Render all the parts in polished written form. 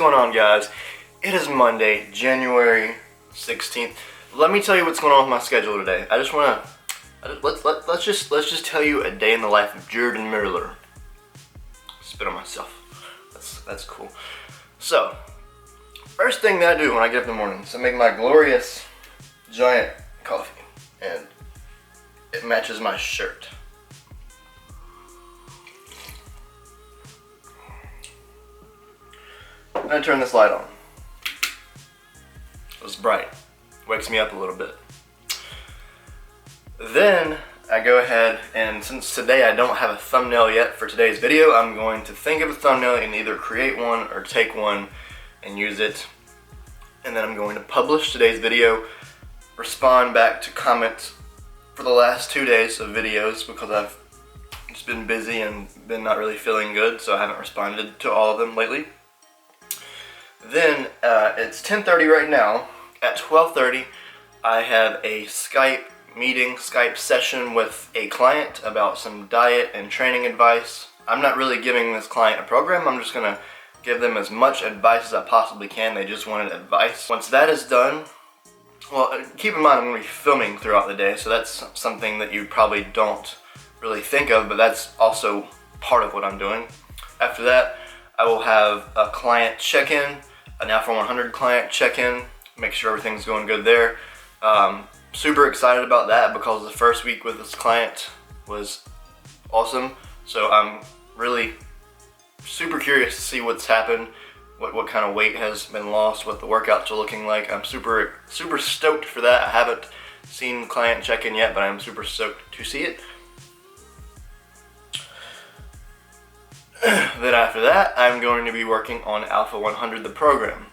going on, guys? It is Monday, January 16th. Let me tell you what's going on with my schedule today. I just want to let's just tell you a day in the life of Jerden Miller. Spit on myself. That's cool. So, first thing that I do when I get up in the morning is I make my glorious giant coffee, and it matches my shirt. Then I turn this light on. It's bright. Wakes me up a little bit. Then I go ahead, and since today I don't have a thumbnail yet for today's video, I'm going to think of a thumbnail and either create one or take one and use it. And then I'm going to publish today's video, respond back to comments for the last 2 days of videos because I've just been busy and been not really feeling good, so I haven't responded to all of them lately. Then it's 10:30 right now. At 12:30 I have a Skype session with a client about some diet and training advice. I'm not really giving this client a program, I'm just going to give them as much advice as I possibly can. They just wanted advice. Once that is done, well, keep in mind I'm going to be filming throughout the day, so that's something that you probably don't really think of, but that's also part of what I'm doing. After that, I will have a client check-in, an Alpha 100 client check-in, make sure everything's going good there. Super excited about that because the first week with this client was awesome. So I'm really super curious to see what's happened, what kind of weight has been lost, what the workouts are looking like. I'm super stoked for that. I haven't seen the client check-in yet, but I'm super stoked to see it. Then after that, I'm going to be working on Alpha 100, the program.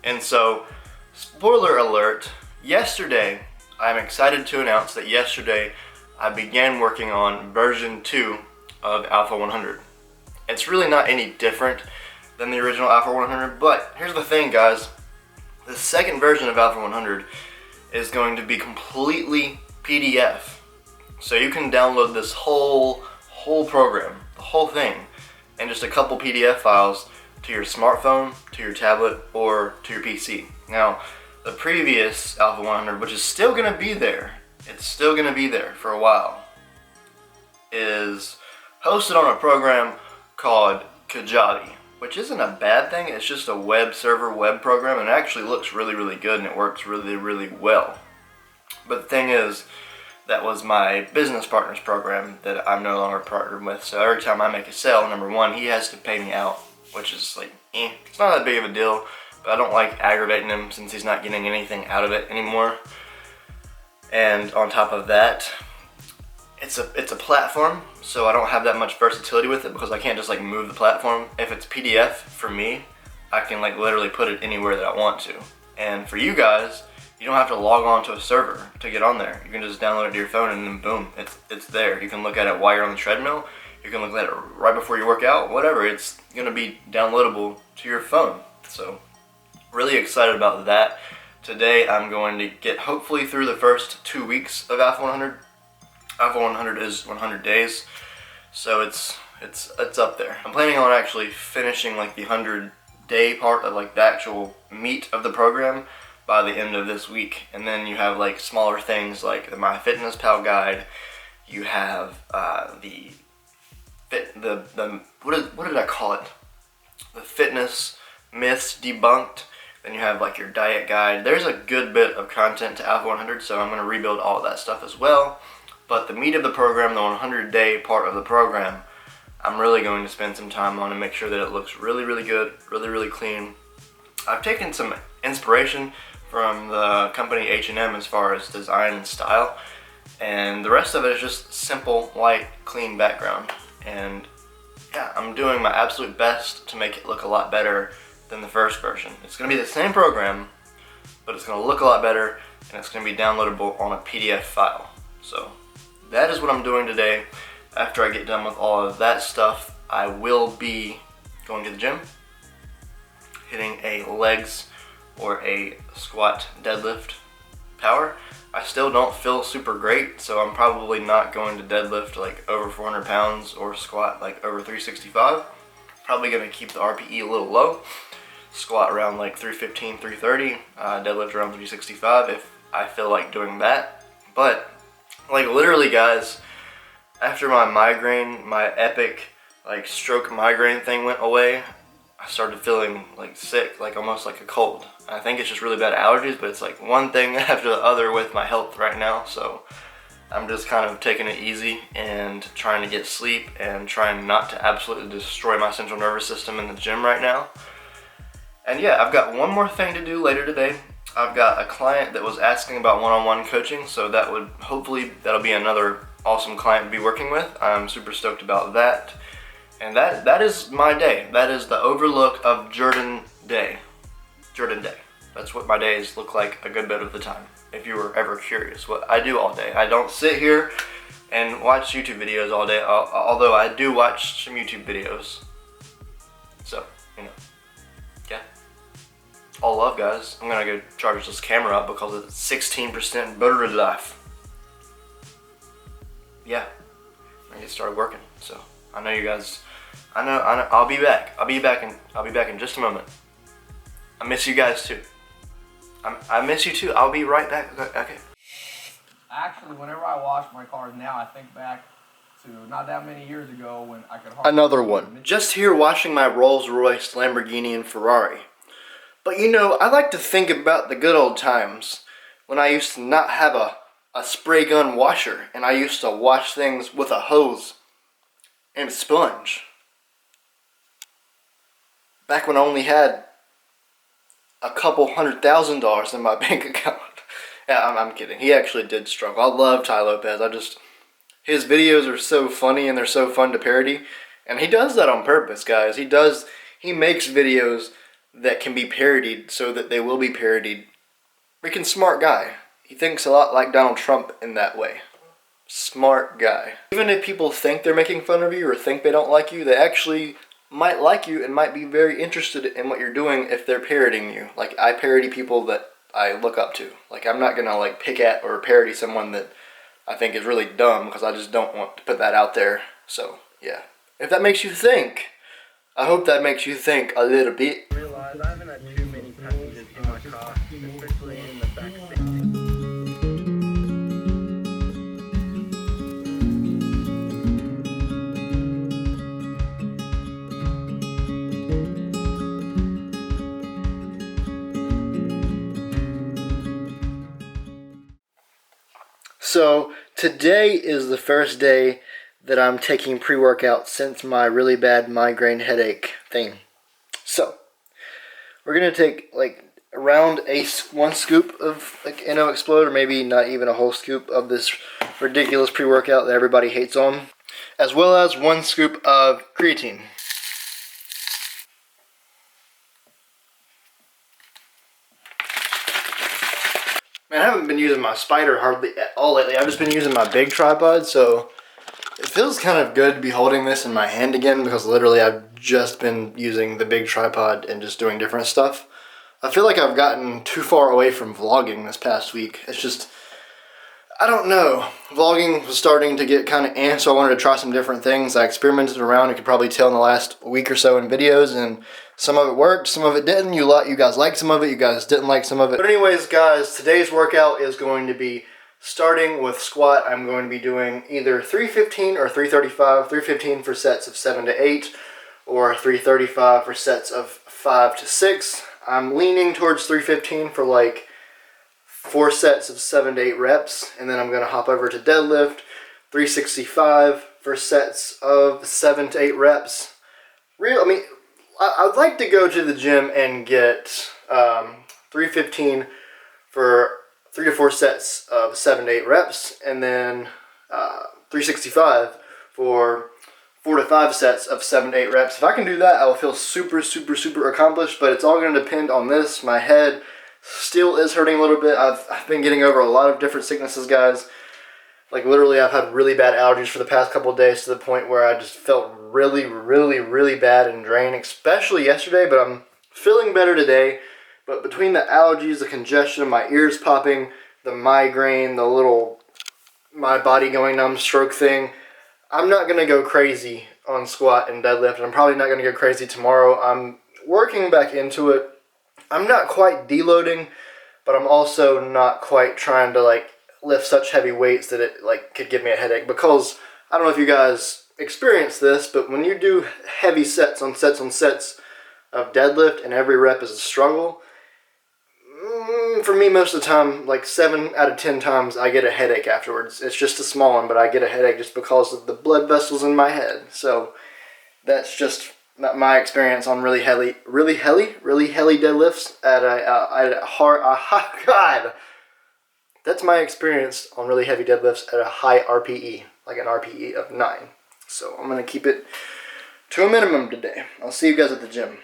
And so, spoiler alert, yesterday, I'm excited to announce that yesterday I began working on version 2 of Alpha 100. It's really not any different than the original Alpha 100, but here's the thing, guys. The second version of Alpha 100 is going to be completely PDF. So you can download this whole program, the whole thing, and just a couple PDF files to your smartphone, to your tablet, or to your PC. Now, the previous Alpha 100, which is still going to be there, it's still going to be there for a while, is hosted on a program called Kajabi, which isn't a bad thing. It's just a web server web program, and it actually looks really good, and it works really well. But the thing is, that was my business partner's program that I'm no longer partnered with. So every time I make a sale, number one, he has to pay me out, which is like, it's not that big of a deal, but I don't like aggravating him since he's not getting anything out of it anymore. And on top of that, it's a platform, so I don't have that much versatility with it because I can't just like move the platform. If it's PDF for me, I can like literally put it anywhere that I want to. And for you guys, you don't have to log on to a server to get on there. You can just download it to your phone and then boom, it's there. You can look at it while you're on the treadmill. You can look at it right before you work out, whatever. It's going to be downloadable to your phone. So really excited about that. Today I'm going to get hopefully through the first 2 weeks of Alpha 100. Alpha 100 is 100 days, so it's up there. I'm planning on actually finishing like the 100-day part of like the actual meat of the program by the end of this week. And then you have like smaller things like the MyFitnessPal guide. You have what did I call it? The fitness myths debunked. Then you have like your diet guide. There's a good bit of content to Alpha 100, so I'm going to rebuild all of that stuff as well. But the meat of the program, the 100-day part of the program, I'm really going to spend some time on and make sure that it looks really good, really clean. I've taken some inspiration from the company H&M as far as design and style, and the rest of it is just simple, light, clean background. And yeah, I'm doing my absolute best to make it look a lot better than the first version. It's going to be the same program, but it's going to look a lot better, and it's going to be downloadable on a PDF file. So that is what I'm doing today. After I get done with all of that stuff, I will be going to the gym, hitting a legs or a squat deadlift power. I still don't feel super great, so I'm probably not going to deadlift like over 400 pounds or squat like over 365. Probably going to keep the RPE a little low. squat around like 315, 330, deadlift around 365 if I feel like doing that. But like literally guys, after my migraine, my epic like stroke migraine thing went away, I started feeling like sick, like almost like a cold. I think it's just really bad allergies, but it's like one thing after the other with my health right now. So I'm just kind of taking it easy and trying to get sleep and trying not to absolutely destroy my central nervous system in the gym right now. And yeah, I've got one more thing to do later today. I've got a client that was asking about one-on-one coaching, so that would hopefully that'll be another awesome client to be working with. I'm super stoked about that. And that is my day. That is the overlook of Jerden day. Jerden day. That's what my days look like a good bit of the time. If you were ever curious what I do all day. I don't sit here and watch YouTube videos all day, although I do watch some YouTube videos. So, you know, yeah. All love, guys. I'm gonna go charge this camera up because it's 16% battery life. Yeah, I get started working. So I know you guys. I know. I'll be back. I'll be back in just a moment. I miss you guys too. I miss you too. I'll be right back. Okay. Actually, whenever I wash my cars now, I think back to not that many years ago when I could. Another one. Just here washing my Rolls Royce, Lamborghini, and Ferrari. But you know, I like to think about the good old times when I used to not have a spray gun washer and I used to wash things with a hose and a sponge. Back when I only had a couple $100,000 in my bank account. Yeah, I'm kidding. He actually did struggle. I love Ty Lopez. His videos are so funny and they're so fun to parody. And he does that on purpose, guys. He makes videos that can be parodied so that they will be parodied. Freaking smart guy. He thinks a lot like Donald Trump in that way. Smart guy. Even if people think they're making fun of you or think they don't like you, they actually might like you and might be very interested in what you're doing if they're parodying you. Like, I parody people that I look up to. Like, I'm not gonna like pick at or parody someone that I think is really dumb because I just don't want to put that out there. So, yeah. If that makes you think, I hope that makes you think a little bit. I realize I haven't had too many passengers in my car, especially in the back seat. So today is the first day that I'm taking pre-workout since my really bad migraine headache thing. So we're gonna take like around one scoop of like NO Explode, or maybe not even a whole scoop of this ridiculous pre-workout that everybody hates on, as well as 1 scoop of creatine. Man, I haven't been using my spider hardly at all lately. I've just been using my big tripod, so it feels kind of good to be holding this in my hand again because literally I've just been using the big tripod and just doing different stuff. I feel like I've gotten too far away from vlogging this past week. It's just, I don't know. Vlogging was starting to get kind of ant, so I wanted to try some different things. I experimented around, you could probably tell in the last week or so in videos, and some of it worked, some of it didn't. You guys liked some of it, you guys didn't like some of it. But anyways, guys, today's workout is going to be starting with squat. I'm going to be doing either 315 or 335. 315 for sets of 7 to 8, or 335 for sets of 5 to 6. I'm leaning towards 315 for like 4 sets of 7 to 8 reps, and then I'm going to hop over to deadlift, 365 for sets of 7 to 8 reps. I'd like to go to the gym and get 315 for 3 to 4 sets of 7 to 8 reps, and then 365 for 4 to 5 sets of 7 to 8 reps. If I can do that, I will feel super, super, super accomplished, but it's all going to depend on this. My head still is hurting a little bit. I've been getting over a lot of different sicknesses, guys. Like, literally, I've had really bad allergies for the past couple of days to the point where I just felt really, really, really bad and drained, especially yesterday, but I'm feeling better today. But between the allergies, the congestion, my ears popping, the migraine, my body going numb stroke thing, I'm not going to go crazy on squat and deadlift, and I'm probably not going to go crazy tomorrow. I'm working back into it. I'm not quite deloading, but I'm also not quite trying to like lift such heavy weights that it like could give me a headache, because I don't know if you guys experience this, but when you do heavy sets on sets of deadlift and every rep is a struggle, for me most of the time, like 7 out of 10 times, I get a headache afterwards. It's just a small one, but I get a headache just because of the blood vessels in my head. So that's just my experience on really heavy deadlifts at a hard, God. That's my experience on really heavy deadlifts at a high RPE, like an RPE of 9. So I'm going to keep it to a minimum today. I'll see you guys at the gym.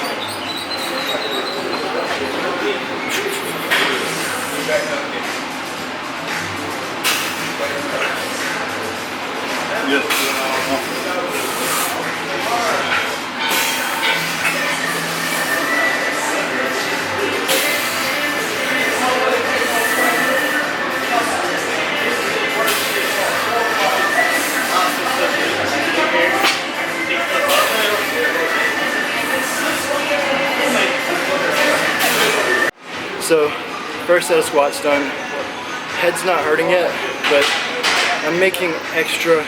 So, first set of squats done. Head's not hurting yet, but I'm making extra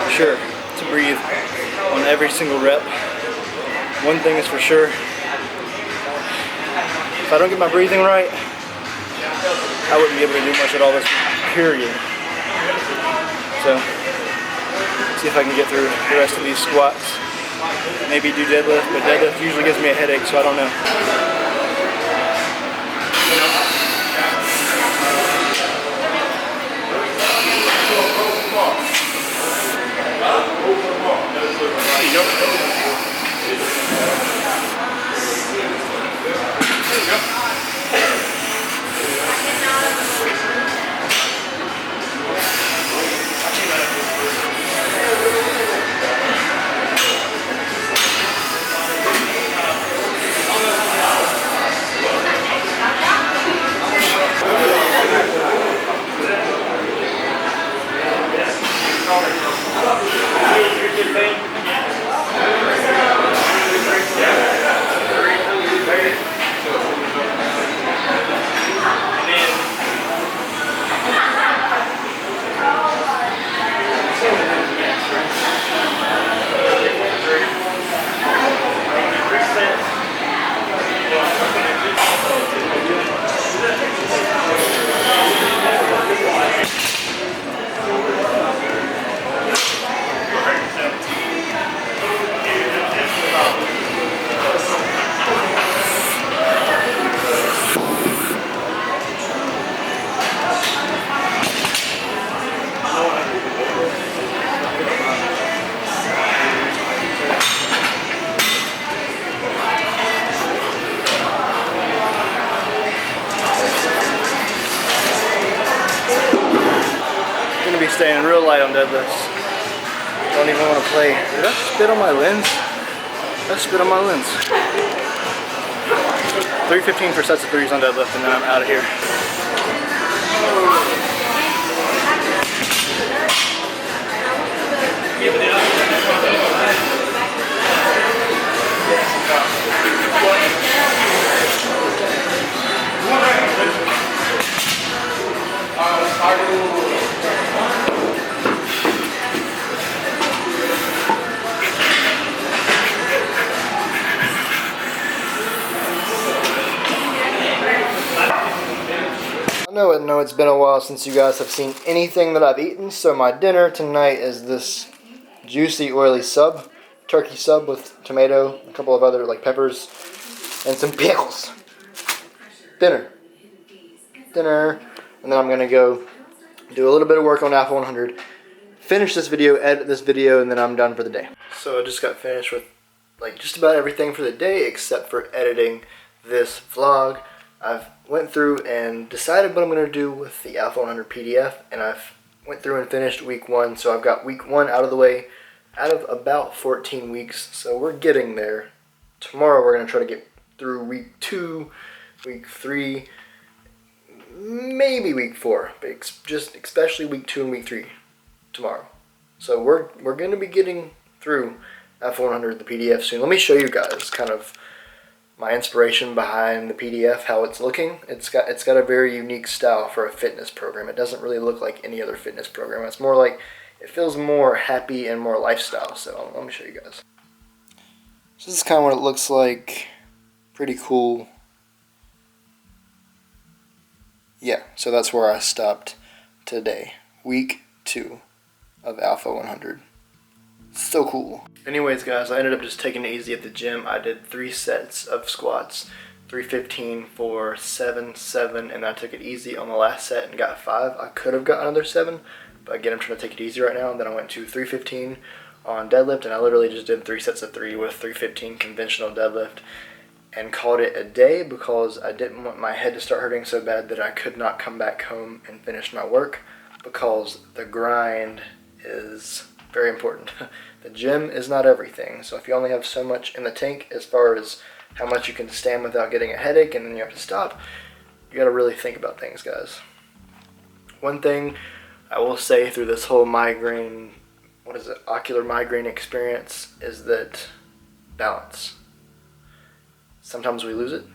sure to breathe on every single rep. One thing is for sure, if I don't get my breathing right, I wouldn't be able to do much at all this period. So, see if I can get through the rest of these squats. Maybe do deadlift, but deadlift usually gives me a headache, so I don't know. Staying real light on deadlifts. Don't even want to play. Did I spit on my lens? I spit on my lens. 315 for sets of 3s on deadlift, and then I'm out of here. I know it's been a while since you guys have seen anything that I've eaten, so my dinner tonight is this juicy, oily sub, turkey sub with tomato, a couple of other like peppers, and some pickles. Dinner, and then I'm gonna go do a little bit of work on Alpha 100, finish this video, edit this video, and then I'm done for the day. So I just got finished with like just about everything for the day except for editing this vlog. I've went through and decided what I'm going to do with the Alpha 100 PDF, and I've went through and finished week 1, so I've got week 1 out of the way out of about 14 weeks, so we're getting there. Tomorrow we're going to try to get through week 2, week 3, maybe week 4, but just especially week 2 and week 3 tomorrow. So we're going to be getting through Alpha 100, the PDF soon. Let me show you guys kind of my inspiration behind the PDF, how it's looking. It's got a very unique style for a fitness program. It doesn't really look like any other fitness program. It's more like, it feels more happy and more lifestyle. So let me show you guys. So this is kind of what it looks like. Pretty cool. Yeah, so that's where I stopped today. Week 2 of Alpha 100. So cool. Anyways guys, I ended up just taking it easy at the gym. I did 3 sets of squats, 315 for 7, 7, and I took it easy on the last set and got 5. I could have got another 7, but again, I'm trying to take it easy right now. And then I went to 315 on deadlift, and I literally just did 3 sets of 3 with 315 conventional deadlift and called it a day because I didn't want my head to start hurting so bad that I could not come back home and finish my work, because the grind is very important. The gym is not everything, so if you only have so much in the tank as far as how much you can stand without getting a headache and then you have to stop, you gotta really think about things, guys. One thing I will say through this whole migraine, ocular migraine experience, is that balance. Sometimes we lose it,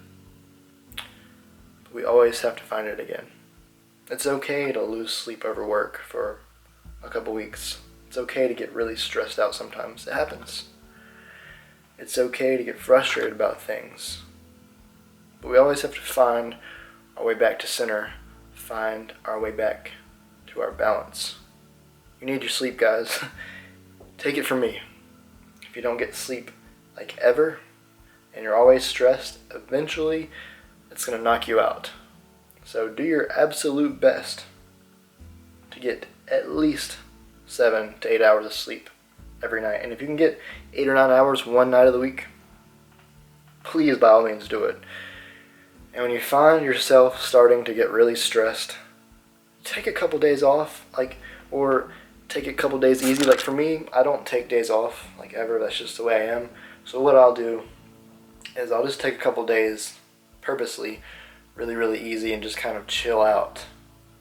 but we always have to find it again. It's okay to lose sleep over work for a couple weeks. It's okay to get really stressed out sometimes. It happens. It's okay to get frustrated about things. But we always have to find our way back to center, find our way back to our balance. You need your sleep, guys. Take it from me. If you don't get sleep like ever, and you're always stressed, eventually it's going to knock you out. So do your absolute best to get at least 7 to 8 hours of sleep every night. And if you can get 8 or 9 hours one night of the week, please by all means do it. And when you find yourself starting to get really stressed, take a couple days off, or take a couple days easy. Like for me, I don't take days off ever. That's just the way I am. So what I'll do is I'll just take a couple days purposely, really easy, and just kind of chill out.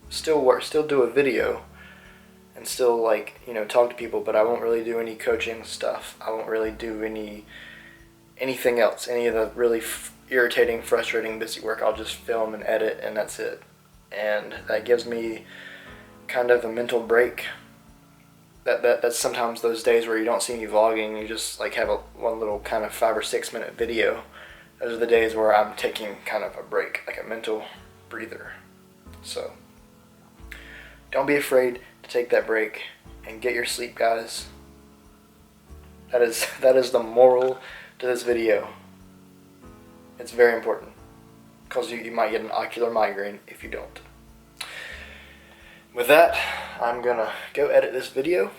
Still work, still do a video, and still talk to people, but I won't really do any coaching stuff. I won't really do anything else, any of the really irritating, frustrating, busy work. I'll just film and edit, and that's it. And that gives me kind of a mental break. That's sometimes those days where you don't see me vlogging, you just have one little kind of 5 or 6 minute video. Those are the days where I'm taking kind of a break, like a mental breather. So don't be afraid to take that break and get your sleep, guys. That is the moral to this video. It's very important, because you might get an ocular migraine if you don't. With that, I'm gonna go edit this video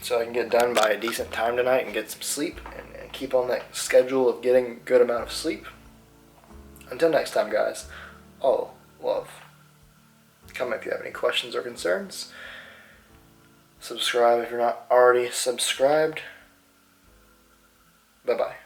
so I can get done by a decent time tonight and get some sleep and keep on that schedule of getting a good amount of sleep. Until next time, guys, all love. Comment if you have any questions or concerns. Subscribe if you're not already subscribed. Bye-bye.